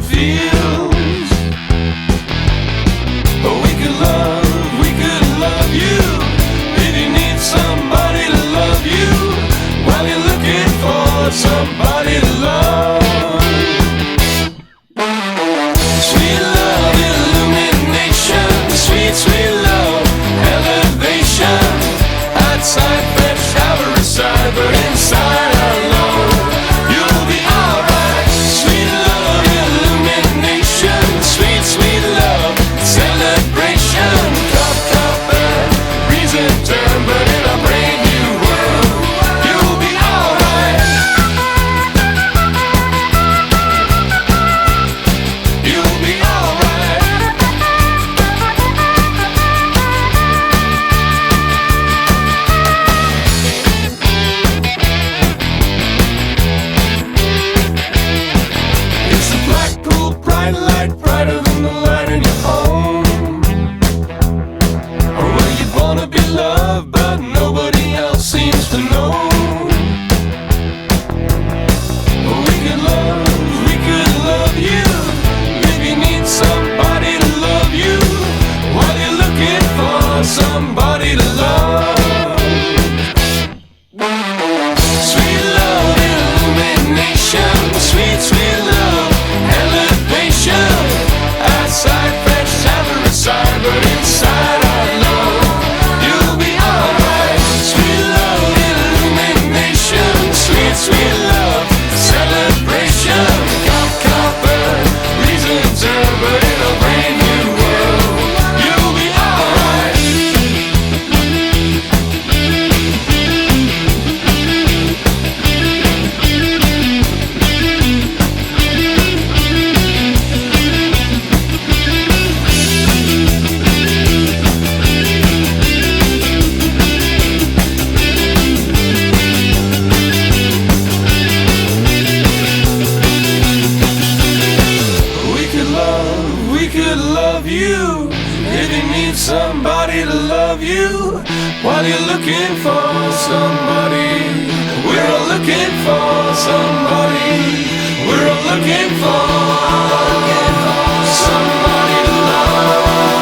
the fields. We could love you. If you need somebody to love you, while you're looking for somebody to love. Sweet love, illumination, sweet, sweet love, elevation. Outside, fresh, shower side, but inside our love, you'll be alright. Sweet love, illumination, sweet, sweet love, celebration. Cup, copper, reason turn, but in a brand new world, you'll be alright. You'll be alright. It's a black pool, bright light, brighter than the light in your home. Or where you wanna be loved, but nobody else seems to know. We could love you. If you need somebody to love you, while you're looking for somebody to love. Sweet love, illumination, sweet, sweet love, elevation. Outside, fresh, shower aside, but inside our love, you'll be alright. Sweet love, illumination, sweet, sweet love, celebration. Copper, reason turn, but in a brand new world, you'll be alright. We could love you. If you need somebody to love you, while you're looking for somebody, we're all looking for somebody. We're all looking for somebody to love.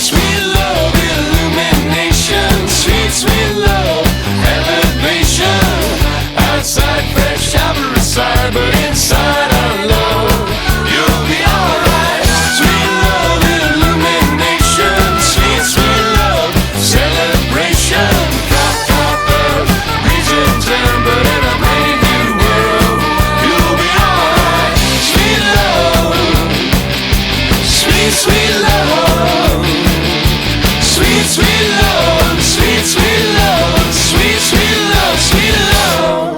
Sweet love, illumination, sweet, sweet love, elevation. Outside, fresh, shower aside, but inside our love, you'll be alright. Sweet love, illumination, sweet, sweet love, celebration. Copper, reason turn, but in a brand new world, you'll be alright. Sweet love, sweet, sweet love, sweet, sweet love, sweet, sweet love, sweet, sweet love, sweet love.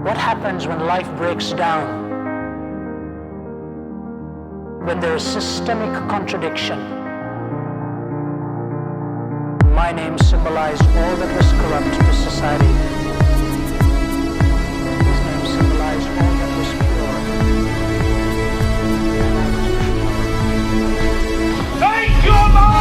What happens when life breaks down? When there is systemic contradiction. My name symbolized all that was corrupt to society. His name symbolized all that was pure. Thank you, Lord!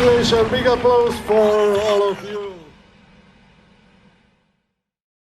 congratulations, big applause for all of you.